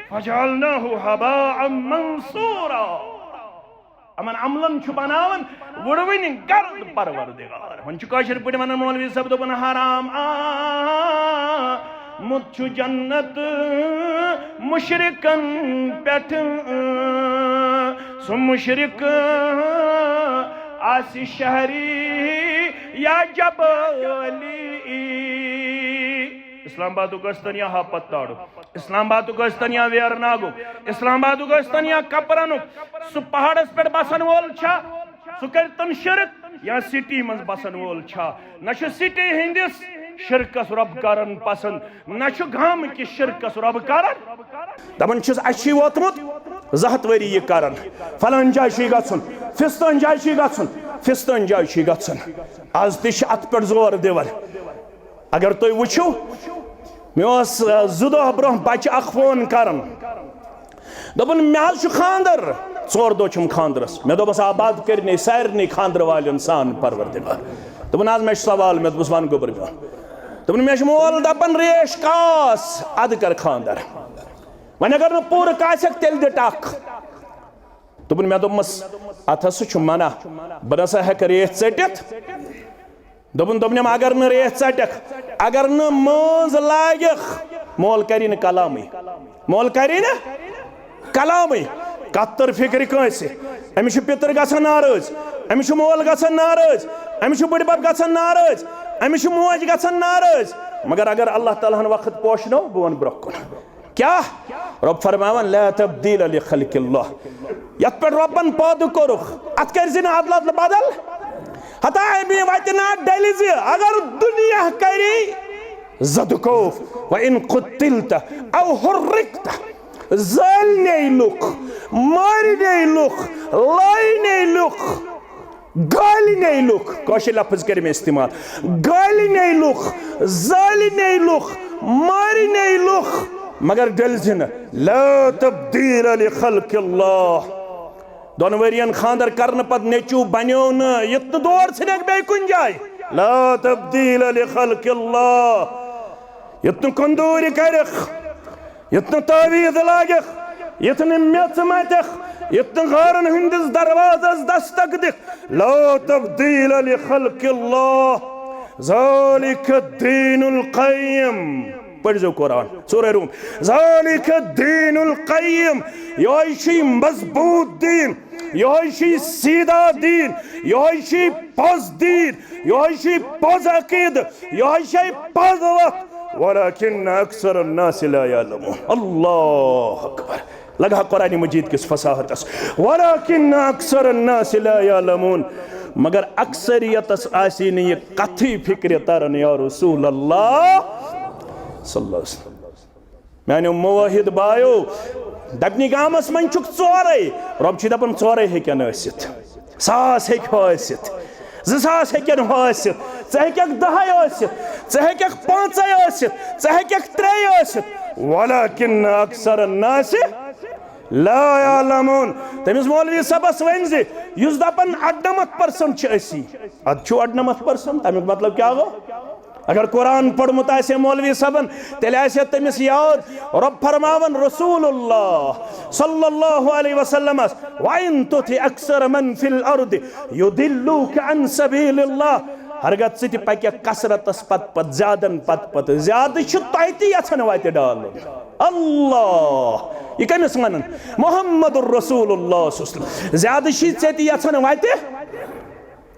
फजअलनाहु हबाअन मंसूरा अमन अमलन छु बनावन वडवन गर्द परवरदिगार वन छु काशिर पड मन मौलवी सब दोपन हराम मुच्छु जन्नत मुशरिकन पेठ सो मुशरिक आसी शहरी या जबली इस्लामाबाद गस्तन या हापत्ताड़ो इस्लामाबाद गस्तन या वेरनागो इस्लामाबाद गस्तन या कपरनु सु पहाड़स पे बसन वोल छा सु करतन शिरक या सिटी मज बसन वोल छा न सिटी हिंदिस शिरकस रब करन पसंद न गाम कि शिरकस रब करन दपन अच्छी वोतमुत 100 वरी यह करन फलान जाय गन फिस्तन जाय गन फिस्तन जाय गन आज तह अत पे जोर दिवन अगर तुम वो मे 2 दह ब्रोह बच्चे अख फोन करन दोपन मे खानदर 4 दह खानदरस मे दोपस आबाद करने सारे खानदर वालन सान परवरदिगार दोपन आज मे सवाल मे दोपस वन गोबर दोपन मे मोल दपन रेश कास अद कर खानदर वन अगर पूर कासक तेल दि टक दोपन मे दोपमस अत हसा मना बह नसा हेक रेत चटित दोपन अगर न रेत चटक अगर न मज लागिख मोल करी न कलामी मोल करी न कलामी कत्तर फिक्र कंसे अमिस पितर गसान नाराज अमिस मोल गसान नाराज अमिस बुढ़बब गसान नाराज अमिस मोज गसान नाराज मगर अगर अल्लाह ताला वक्त पोशनो बह वन ब्रोह कुन क्या रब फरमावन ला तब्दील लिखल्किल्लाह यत पे रब्बन पैदा कोरुख अत करजि न अदल अदल बदल हता अमी वतना डलिज अगर दुनिया करी ज़दकोफ व इन कुतिलत औ हुर्रिकत ज़ालने लुक मारने लुक लाइने लुक गालिने लुक कौशल लफ्ज़ कर में इस्तेमाल गालिने लुक ज़ालने लुक मारने लुक मगर डलजिन ला तब्दील लिखल्किल्लाह दोन वरियन खानदर करने पद नेचू बनो न यत दौर छनक बे कुन जाय ला तब्दील लिखल्किल्लाह युत कंदूर करख, युत तावीज लागख, युत मेच मतख, युत गारन हंदिस दरवाजस दस्तक दिख। ला तब्दील लिखल्किल्लाह ज़ालिका दीनुल क़य्यिम। पढ़ो कुरान सूरह रूम। ज़ालिका दीनुल क़य्यिम, यह मजबूत दीन, यह सीधा दीन, यह पज दीन, यह पज अकीद, यह पज वक्त। वलाकिन अक्सर अन्नास ला यअलमून। अल्लाह अकबर। लगा कुरान मजीद किस फसाहतस। वलाकिन अक्सर अन्नास ला यअलमून, मगर अक्सरियतस आसी न ये कथी फिक्र तरन या रसूल अल्लाह सल्लल्लाहु अलैहि वसल्लम। मैंने मुवाहिद बायो दपनी गामस मन चुक चोरे रब छ दपन चोरे हेकन आसित, सास हेक आसित, 2000 हेकन आसित, चे हेक 10 आसित, चे हेक 5 आसित, चे हेक 3 आसित। वलाकिन अक्सर अन्नास ला यअलमून। तमिस मौलवी सबस वन जे युस दपन 98% छ असी, अद छु 98%, तमिक मतलब क्या गो? अगर कुरान पढ़मुत आसे मौलवी सबन तेल आसे तमिस याद रब फरमावन रसूलुल्लाह सल्लल्लाहु अलैहि वसल्लम वइन तुति अक्सर मन फिल अर्द युदिल्लुका अन सबीलिल्लाह। हरगत सिति पक कसरतस पत ज्यादन पत ज्याद छ तैति यछन वाते डाल। अल्लाह ये कमिस वनन मुहम्मदुर रसूलुल्लाह सल्लल्लाहु अलैहि वसल्लम ज्याद छ चेति यछन वाते।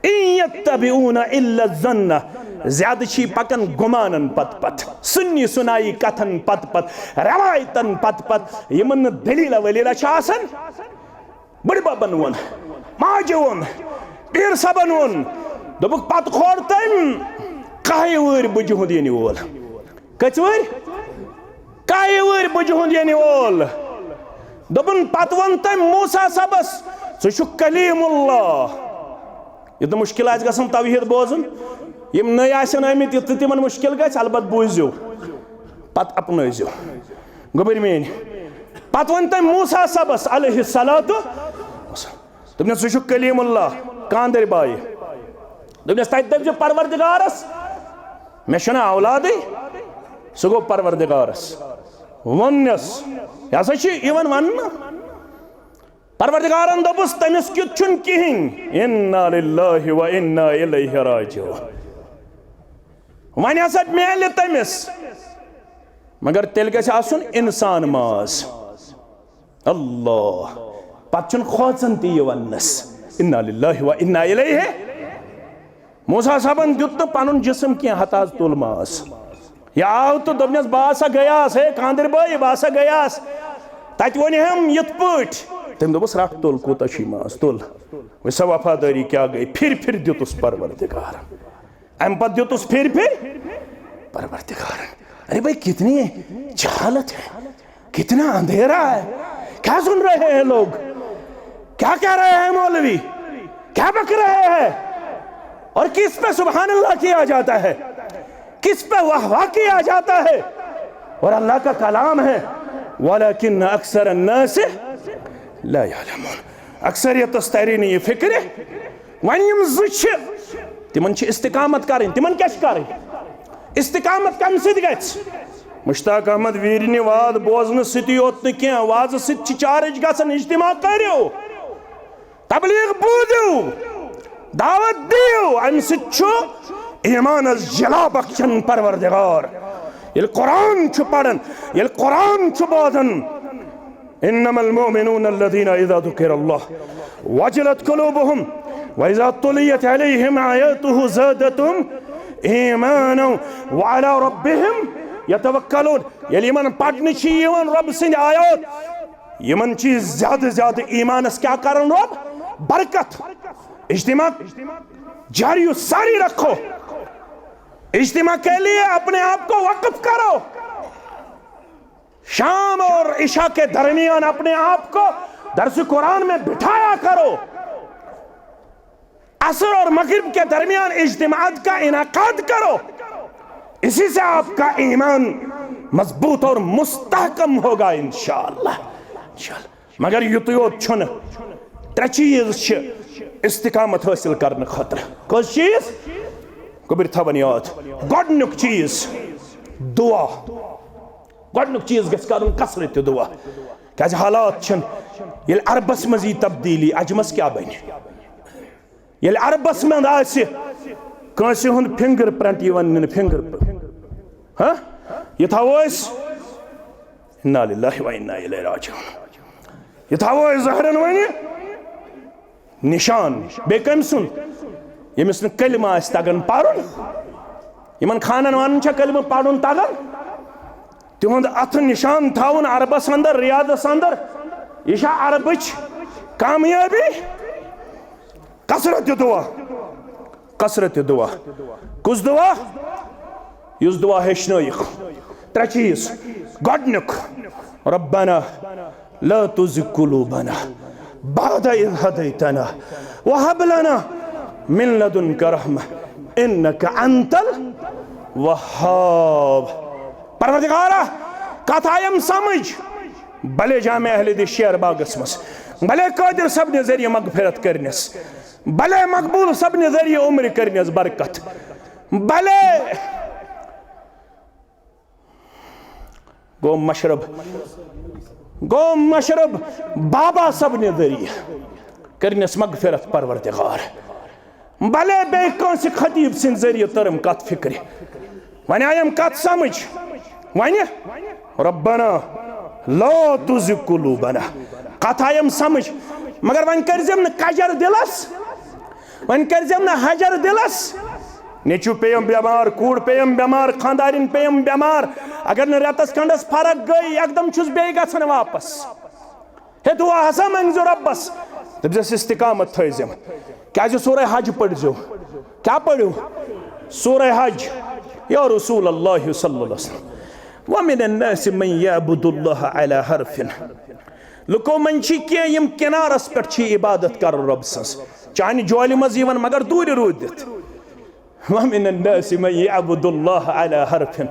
इन यत्तबिऊना इल्ला ज़न्न, ज्यादा छी पकन गुमानन पत सुन्नी सुनाई कथन पत रवायतन पत यमन दलील वलीला छ आसन। बड़ बाबन वोन, माजे वोन, पीर सबन वोन, दोबुक पत खोर तम काहे वर बुजुहुंद यनि वोल। कच वर काहे वर बुजुहुंद यनि वोल। दोबन पत वोन तम मूसा सबस सु छु कलीमुल्लाह। ये तो मुश्किल आज गसन तौहीद बोजन, यम नय आसन आमित ये तिमन मुश्किल गस, अलबत बूझो पत अपनैजो। गोबर मेन पत वन तम मूसा सबस अलैहिस्सलातु तुमने सु छु कलीमुल्लाह कांदर बाय। तुमने तत दप परवरदिगारस मे छना औलादे, सु गो परवरदिगारस वनस यसा छ इवन वन परवरदिगारन दोपस तमिस क्युत छुन किहिन। इन्ना लिल्लाहि व इन्ना इलैहि राजिऊन। वन हसा मेल तमिस, मगर तेल गछ आसुन इंसान माज। अल्लाह पत छुन खोचन ती वनस इन्ना लिल्लाहि व इन्ना इलैहि। मूसा साहबन दित न पनुन जिस्म की हताज तुल मास। या आव तो दोपनस बासा गयास हे कांदर बाई बासा गयास, तत वन हम यत पट तम दोपस रख तुल कोता छी मास तुल। वैसा वफादारी क्या गई, फिर दितुस परवरदिगार, अम पत दितुस फिर परवरदिगार। अरे भाई कितनी जहालत है, कितना अंधेरा है। क्या सुन रहे हैं लोग, क्या कह रहे हैं मौलवी, क्या बक रहे हैं, और किस पे सुभान अल्लाह किया जाता है, किस पे वाह वाह किया जाता है। और अल्लाह का कलाम है वलाकिन अक्सर अन्नास ला यअलमून। अक्सरियत तरी नहीं फिक्र। वन यम ज तिमन इस्तिकामत करें, तिमन क्या करें इस्तिकामत कम सत गछ। मुश्ताक अहमद वीरनि वाद बोजन सती योत न क्या, वाज सत चार्ज गसन। इज्तिमा करो, तबलीग बूझो, दावत दियो, अम सत ईमान जला बख्शन परवरदिगार। ये कुरान पढ़न, ये कुरान बोधन। इन्नमल मुमिनून अल्लज़ीना इज़ा ज़ुकिरल्लाह वजलत कुलूबुहुम व इज़ा तुलियत अलैहिम आयातुहु ज़ादतहुम ईमाना व अला रब्बिहिम यतवक्कलून। ये यमन पढ़ने छी यमन रब सिंद आयात, यमन ची ज्यादा ईमानस क्या करन रब बरकत। इज्तिमा जारी सारी रखो, इज्तिमा के लिए अपने आप को वक्फ करो। शाम और इशा के दरमियान अपने आप को दर्स कुरान में बिठाया करो। असर और मगरिब के दरमियान इज्तिमात का इनाकाद करो। इसी से आपका ईमान मजबूत और मुस्तहकम होगा इंशाअल्लाह। मगर युत छुन त्रे चीज इस्तिकामत हासिल करने खतर। कस चीज गोबर थवन याद, गोडनुक चीज दुआ गोडनुक चीज गस करन कसरत दुआ क्या हालात छन ये अरबस मज यी तब्दीली अजमस क्या बन ये अरबस मज आसे कंसे हुंद फिंगर प्रिंट वन फिंगर हाँ ये थवो इन्ना लिल्लाहि व इन्ना इलैहि राजिऊन ये थवो ज़हरन वन निशान बे कम सुन यमिस न कलमा आस तगन पारुन यमन खानन वन छ कलमा पारुन तगन तिहुंद अथ निशान थाउन अरबस अंदर रियादस अंदर यह अरबच कामयाबी कसरत दुआ कुस दुआ युस दुआ हेचनयिक त्रे चीज गोडनुक रब्बना ला तुज़िग कुलूबना बाद इज़ हदैतना व हब लना मिन लदुनका रहमह इन्नका अंतल वहाब। परवरदिगारा कथ आयम समझ भले जामे अहले शेर बागस मस भले कादिर सबने जरिए मगफिरत करनस भले मकबूल सबने जरिए उम्र करनस बरकत भले गो मशरब बाबा सबने जरिए करनस मगफिरत परवरदिगार भले बे कौन से खतीब सिंह जरिए तरम कत फिक्र वन आयम कत समझ वन रब्बना ला तुज़िग कुलूबना कथ आयम समझ मगर वन करजम न कजर दिलस वन करजम न हजर दिलस नेचू पेयम बेमार कूड़ पेयम बेमार खानदारिन पेयम बेमार अगर न रेतस खंडस फरक गई एकदम छुस बे गसन वापस हे दुआ हसा मंगजो रब्बस दबजस इस्तिकामत थइजम क्या सूरह हज पढ़जो क्या पढ़ो सूरह हज या रसूल अल्लाह सल्लल्लाहु अलैहि वसल्लम वमिन अन्नास मन यअबुदुल्लाह अला हरफिन लुको मन के यम किनारस पे इबादत कर रब सस चानि जोलि मज यवन मगर दूर रूदित वमिन अन्नास मन यअबुदुल्लाह अला हरफिन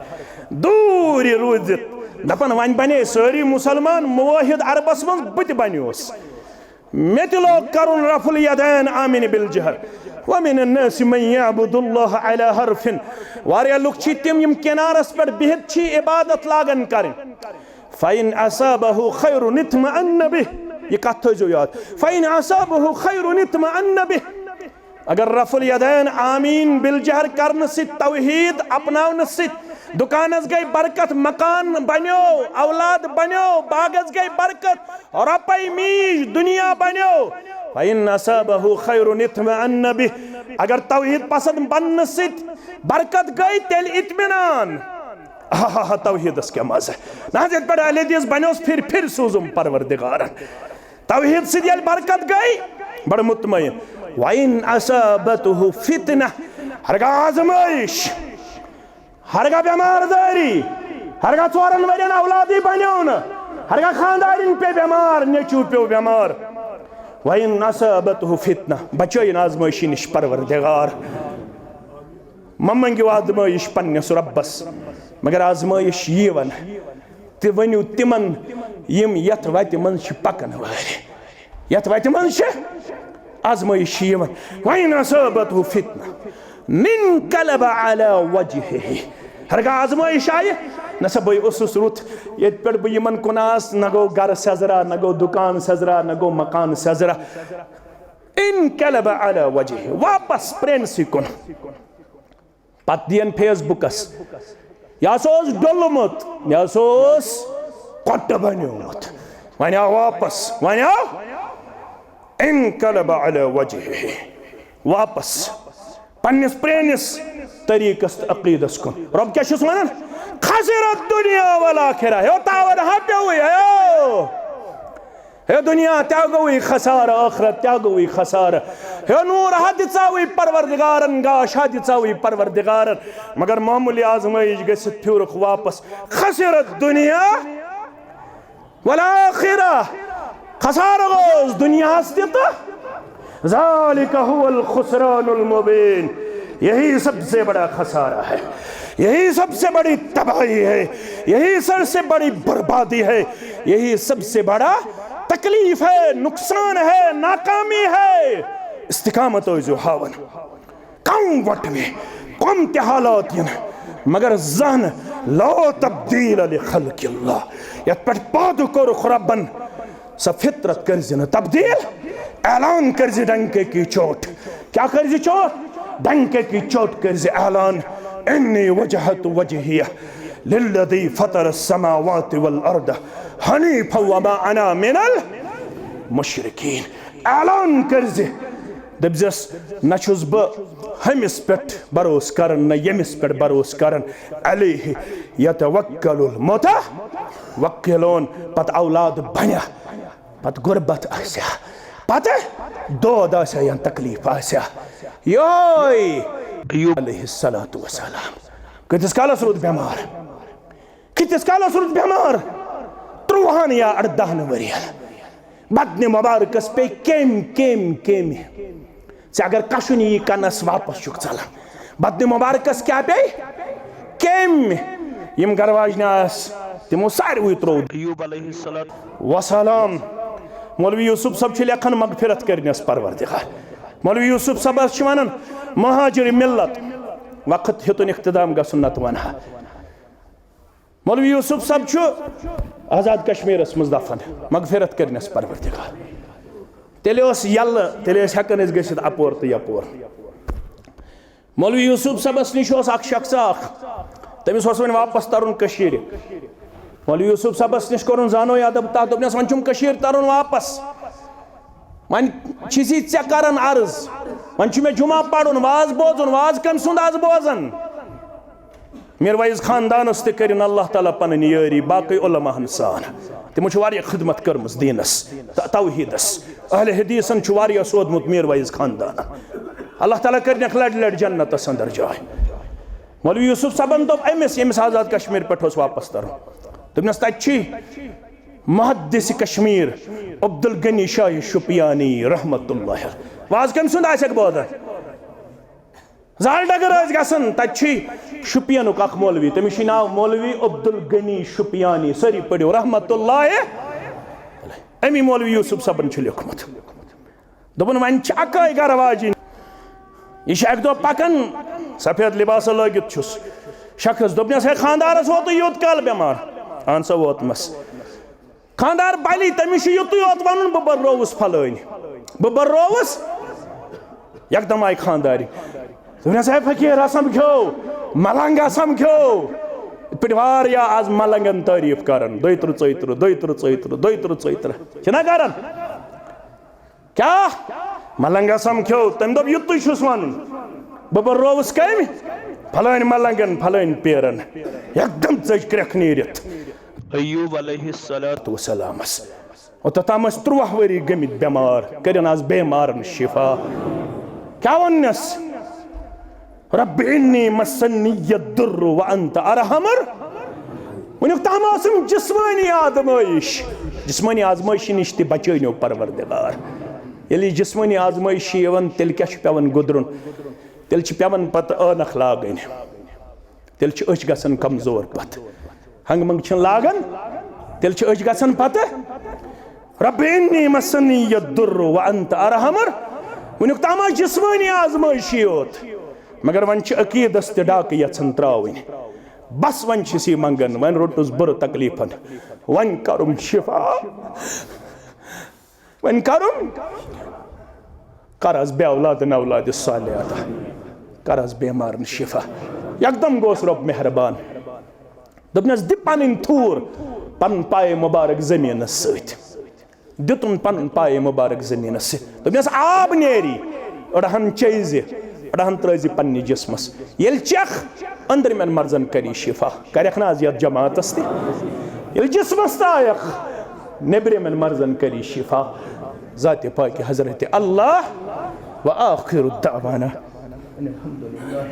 दूर रूदित दपन वन बने सारी मुसलमान मुवाहिद अरबस मज बत बनियोस मे त लोग करुन रफुल यदैन आमिन बिल जहर वमिन अन्नास मन यअबुदुल्लाह अला हरफिन वारिया लुक छी तिम यम किनारस पे बिहित छी इबादत लागन करें फ़इन असाबहु खैरुन इत्मअन्न बिह ये कथ थइजो याद फ़इन असाबहु खैरुन इत्मअन्न बिह अगर रफुल यदैन आमीन बिल जहर करन से तौहीद अपनावन से दुकानस गई बरकत मकान बनो औलाद बनो बागस गई बरकत रुपये मीज दुनिया बनो फ़इन असाबहु खैरुन इत्मअन्न बिह अगर तौहीद पसंद बनने से बरकत गई तेल इत्मीनान हा तौहीदस क्या मजा नाजिद पढ़ अहले हदीस बनोस फिर सूजुम परवरदिगार तौहीद से येल बरकत गई बड़ मुतमईन वइन असाबतहु फितना हरगा आजमाइश हरगा बेमारदारी हरगा चोरन वरियन औलादी बन्योन हरगा खानदारिन पे बेमार नेचू पे बेमार वइन असाबतहु फितना बचोइन आजमाइशी निश परवरदिगार ममंगियो आजमाइश पन्नस रब्बस मगर आजमाइश ये वन ते वनु तिमन यम यथ वत मन छ पकन वाले यथ वत मन छ आजमाइश ये वन वइन असाबतहु फितना मिन कलब अला वजहिही हरगा आजमाइश आए न सब उस रुत ये पे बह यमन कुनास न गो घर सजरा न गो दुकान सजरा न गो मकान सजरा इन कलब अला वजहिही वापस प्रेंसी कुन पत दियन फेसबुकस यह डोलमुत यह कोट बनियोमुत वन वापस वन इनकलब अला वजहिही वापस पन्निस प्रेनिस तरीकस अकीदस कुन रब क्या वन खसिरत दुनिया वल आखिरा हे तावन हप्योई हे दुनिया त्या गई खसार आखिरत त्या गई खसार हे नूर हद चावी परवरदिगारन गाश हद चावी परवरदिगारन मगर मामूली आजमाइश गस फिर वापस खसिरत दुनिया वल आखिरा खसार गोस दुनिया ज़ालिका हुवल खुसरानुल मुबीन यही सबसे बड़ा खसारा है यही सबसे बड़ी तबाही है यही सबसे बड़ी बर्बादी है यही सबसे बड़ा तकलीफ है नुकसान है नाकामी है इस्तिकामत जो हावन कम वट में कम ते हालात मगर जहन ला तब्दील लिखल्किल्लाह, यत पे पादु कोरुख रब्बन स फितरत कर्ज न तब्दील, ऐलान कर्ज डंके की चोट, क्या कर्ज चोट, डंके की चोट कर्ज ऐलान, इन्नी वजहतु वजहिया लिल्लज़ी फतर अस्समावाति वल अर्द हनीफा व मा अना मिनल मुशरिकीन। ऐलान कर्ज दबजस न छुस बह हमिस पेट भरोस करन न यमिस पेट भरोस करन, अलैहि यतवक्कलुल मुतवक्किलून। पत औलाद बन्या, पत गुरबत आस्या, पत दोद आस्या या तकलीफ आस्या, योय अय्यूब अलैहिस्सलातु वस्सलाम कितिस कालस रुद बेमार, कितिस कालस रुद बेमार, 13 या 18 वरियन। बदन मुबारकस पे केम अगर कशुन यी कनस वापस चुक चलान, बदन मुबारकस क्या पे केम, यम गरवाजनास तिमो सारवी त्रो अय्यूब अलैहिस्सलातु वस्सलाम। मौलवी यूसुफ सब लेखन मगफिरत करनस परवरदिगार। मौलवी यूसुफ सब वन महाजिर मिल्लत, वक्त हेतुन इख्तिदाम गसन नत वनहा। मौलवी यूसुफ सब आजाद कश्मीरस मज दफन, मगफिरत करनस परवरदिगार। तेले यल तेले हेकन गसित अपोर तो यपोर। मौलवी यूसुफ सबस निश अख शख्स तमिस वन वापस तरन कशीर। मौलवी यूसुफ सबस निश कोरुन जानो अदब ता दोपनस वन चुम कशीर तरन वापस, वन छिसी चे करन अर्ज, वन छु मे जुमा पढ़ुन वाज बोजुन, वाज कम सुंद आज बोजन। मीरवाइज खानदानस ते करिन अल्लाह ताला पन यारी बाकी उलमाहन सान, तिमो छु वारिया खिदमत करमस दीनस तौहीदस, अहले हदीसन छु वारिया सोदमुत मीरवाइज खानदान। अल्लाह ताला करनक लड़ लड़ जन्नतस अंदर जाय। मौलवी यूसुफ सबन दोप अमिस यमिस आजाद कश्मीर पे वापस तरन, दोपनस तछि मुहद्दिस कश्मीर अब्दुल गनी शाह शुपियानी रहमतुल्लाह वाज कम सुंद आसक बोदन। जाल डगर गसन तछि शुपियानुक अख मौलवी, तमिस नाव मौलवी अब्दुल गनी शुपियानी, सरी पढ़ो रहमतुल्लाह। अमी मौलवी यूसुफ सबन लिखमुत दोपन वन अकाय गरवाजी, यह एक दो पकन सफेद लिबास लगित छुस शख्स, दोपनस है खानदारस वोत यूत काल बेमार, अन सा वोतमस खानदार बलि, तमिस युत योत वन बह बर्रोवस फलान, बह बर्रोवस एकदम आई खानदारी। दोपनस है फकीर समझो मलंगा समझो, पे वारिया आज मलंगन तारीफ करन, दोतरु चोतरु दोतरु चोतरु दोतरु चोतर छना करन, क्या मलंगा समझो। तम दोप युत छुस वन बह बर्रोवस कम फलान मलंगन फलान पेरन, एकदम चज क्रख नीरित अय्यूब अलैहिस्सलातु वस्सलामस। ओतमस 13 वरी गमित बेमार, करन आज बेमारन शिफा। क्या वनस रब्बि इन्नी मस्सन्नी यद्दुर्रु व अंत अरहमर। वनुक तमासम जिस्मानी आजमाइश, जिस्मानी आजमाइश निश ते बचैनो परवरदिगार। यदि जिस्मानी आजमाइश यवन तेल क्या पेवन गुदरुन, तेल पेवन पत अनख लागन, तेल अच गसन कमजोर पत हंग मंग लागन, तेल अच गसन पत रब्बि इन्नी मस्सन्नी यद्दुर्रु व अंत अरहमर। वनुक तमा जिस्मानी आजमाइश योत, मगर वन अकीदस ते डाक यन त्रावन, बस वन मंगन, वन रोटुस बुर तकलीफन, वन करुम शिफा, वन करुम करस बे औलाद नौलाद सालियात, करस बेमारन शिफा। एकदम गोस रब मेहरबान, दोपनस दि पन थूर पन पाए मुबारक जमीन सत, दितुन पन पाए मुबारक जमीन से, दोपनस आब नेरी अड़हन चेज अड़हन त्रजी पन्नी जिस्मस, ये चख अंदर में मर्जन करी शिफा, करख ना यत जमातस ये जिस्मस तायख नेबरे में मर्जन करी शिफा। ज़ात पाक हज़रत अल्लाह व आखिर दावाना अल्हम्दुलिल्लाह।